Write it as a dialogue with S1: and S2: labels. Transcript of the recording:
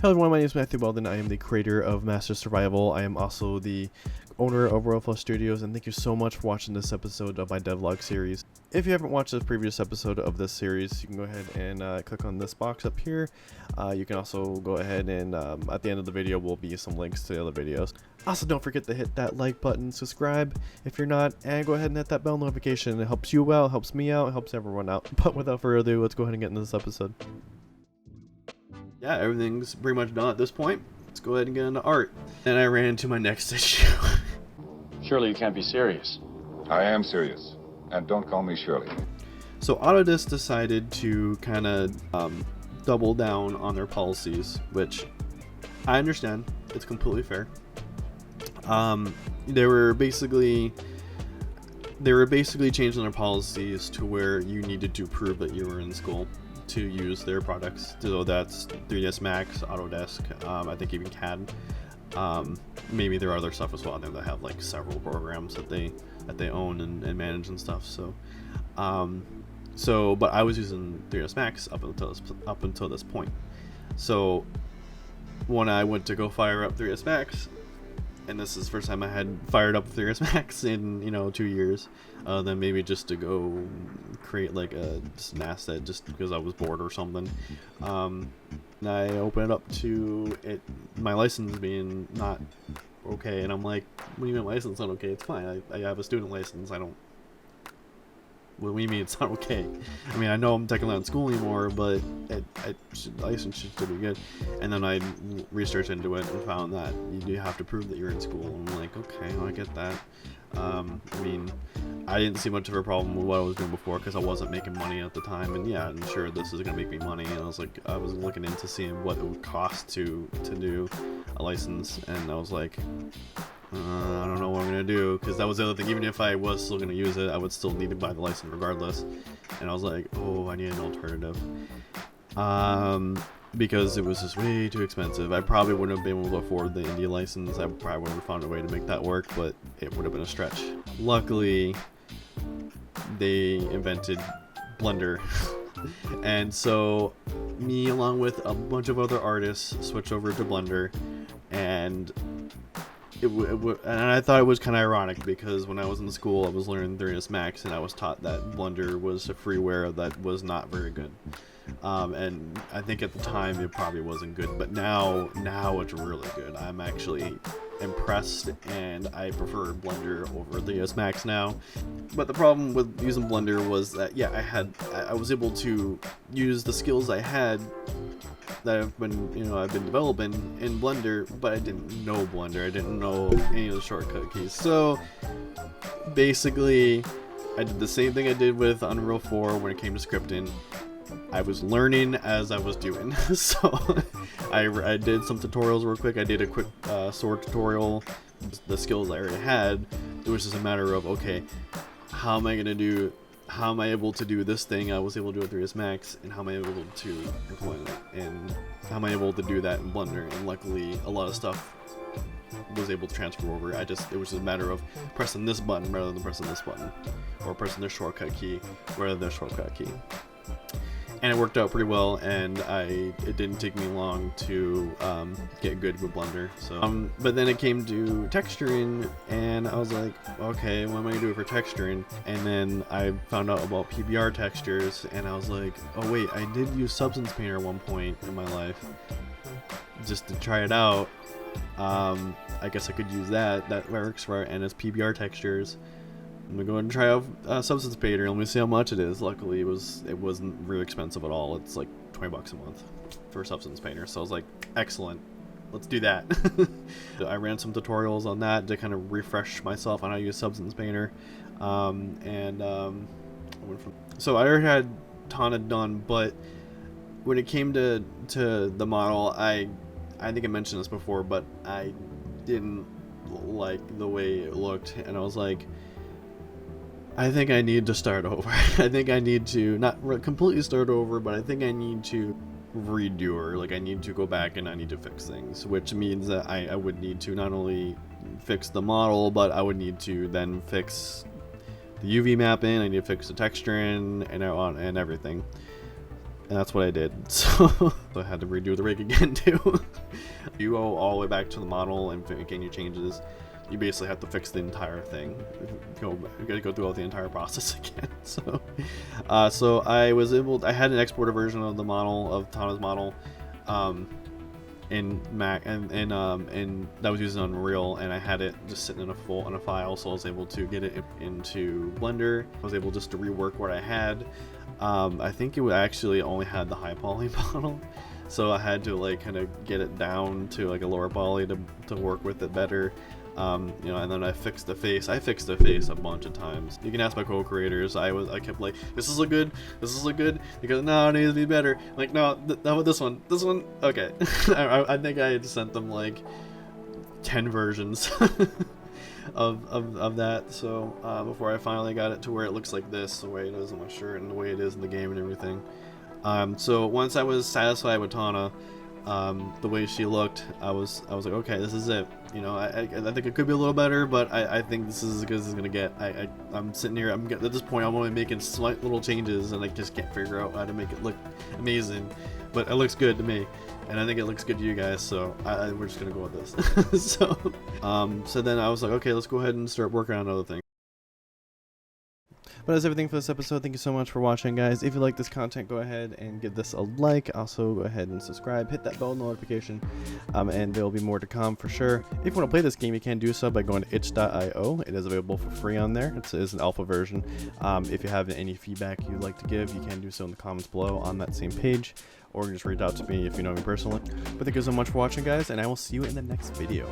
S1: Hello everyone, my name is Matthew Weldon. I am the creator of Master Survival. I am also the owner of Royalflush Studios, and thank you so much for watching this episode of my Devlog series. If you haven't watched the previous episode of this series, you can go ahead and click on this box up here. You can also go ahead and at the end of the video will be some links to the other videos. Also, don't forget to hit that like button, subscribe if you're not, and go ahead and hit that bell notification. It helps you out, helps me out, it helps everyone out. But without further ado, let's go ahead and get into this episode. Yeah, everything's pretty much done at this point. Let's go ahead and get into art. And I ran into my next issue.
S2: Surely you can't be serious.
S3: I am serious. And don't call me Shirley.
S1: So Autodesk decided to kind of double down on their policies, which I understand. It's completely fair. They were basically changing their policies to where you needed to prove that you were in school to use their products. So that's 3ds Max, Autodesk, I think even CAD. Maybe there are other stuff as well there that have like several programs that they own and manage and stuff. So but I was using 3ds Max up until this point. So when I went to go fire up 3ds Max, and this is the first time I had fired up 3ds Max in 2 years, then maybe just to go create like an asset just because I was bored or something. I open it up to my license being not okay, and I'm like, what do you mean my license not okay? It's fine. I have a student license. What do you mean it's not okay? I mean, I know I'm technically not in school anymore, but license should still be good. And then I researched into it and found that you do have to prove that you're in school. And I'm like, okay, well, I get that. I mean, I didn't see much of a problem with what I was doing before because I wasn't making money at the time. And yeah, I'm sure this is gonna make me money. And I was looking into seeing what it would cost to do a license, and I was like, I don't know what I'm gonna do, because that was the other thing. Even if I was still gonna use it, I would still need to buy the license regardless. And I was like, oh, I need an alternative, because it was just way too expensive. I probably wouldn't have been able to afford the India license. I probably would have found a way to make that work, but it would have been a stretch. Luckily, they invented Blender. And so me, along with a bunch of other artists, switched over to Blender, and and I thought it was kind of ironic because when I was in school I was learning 3ds Max, and I was taught that Blender was a freeware that was not very good. And I think at the time it probably wasn't good, but now it's really good. I'm actually impressed, and I prefer Blender over 3ds Max now. But the problem with using Blender was that, yeah, I was able to use the skills I had that I've been developing in Blender, but I didn't know Blender. I didn't know any of the shortcut keys. So basically, I did the same thing I did with Unreal 4 when it came to scripting. I was learning as I was doing. So I did some tutorials real quick. I did a quick sword tutorial. The skills I already had, it was just a matter of, okay, how am I able to do this thing I was able to do with 3ds Max, and how am I able to implement it, and how am I able to do that in Blender? And luckily, a lot of stuff was able to transfer over. It was just a matter of pressing this button rather than pressing this button, or pressing this shortcut key rather than this shortcut key. And it worked out pretty well, and it didn't take me long to get good with Blender. So, but then it came to texturing, and I was like, okay, what am I gonna do for texturing? And then I found out about PBR textures, and I was like, oh wait, I did use Substance Painter at one point in my life, just to try it out. I guess I could use that. That works, right? And it's PBR textures. I'm gonna go ahead and try out Substance Painter. Let me see how much it is. Luckily, it wasn't really expensive at all. It's like $20 a month for Substance Painter. So I was like, excellent, let's do that. I ran some tutorials on that to kind of refresh myself on how to use Substance Painter. So I already had Tana done, but when it came to the model, I think I mentioned this before, but I didn't like the way it looked, and I was like, I think I need to start over. I think I need to not completely start over, but I think I need to redo her. Like, I need to go back and I need to fix things, which means that I would need to not only fix the model, but I would need to then fix the UV mapping. I need to fix the texturing and everything. And that's what I did. So I had to redo the rig again too. You go all the way back to the model and make any changes. You basically have to fix the entire thing. You gotta go through all the entire process again. So I was able. I had an exported version of the model of Tana's model, in Mac, and that was using Unreal, and I had it just sitting in a file, so I was able to get it into Blender. I was able just to rework what I had. I think it actually only had the high poly model, so I had to like kind of get it down to like a lower poly to work with it better. You know, and then I fixed the face. I fixed the face a bunch of times. You can ask my co-creators. I kept like, this is look good. This is look good. Because no, it needs to be better. Like, no, how about this one? This one, okay. I think I had sent them like 10 versions of that. So before I finally got it to where it looks like this, the way it is on my shirt and the way it is in the game and everything. So once I was satisfied with Tana, the way she looked, I was like, okay, this is it. You know, I think it could be a little better, but I think this is as good as it's gonna get. I'm sitting here. At this point, I'm only making slight little changes, and I just can't figure out how to make it look amazing. But it looks good to me, and I think it looks good to you guys. So we're just gonna go with this. So then I was like, okay, let's go ahead and start working on other things. But that's everything for this episode. Thank you so much for watching, guys. If you like this content, go ahead and give this a like. Also, go ahead and subscribe. Hit that bell notification. And there will be more to come for sure. If you want to play this game, you can do so by going to itch.io. It is available for free on there. It is an alpha version. If you have any feedback you'd like to give, you can do so in the comments below on that same page. Or just reach out to me if you know me personally. But thank you so much for watching, guys, and I will see you in the next video.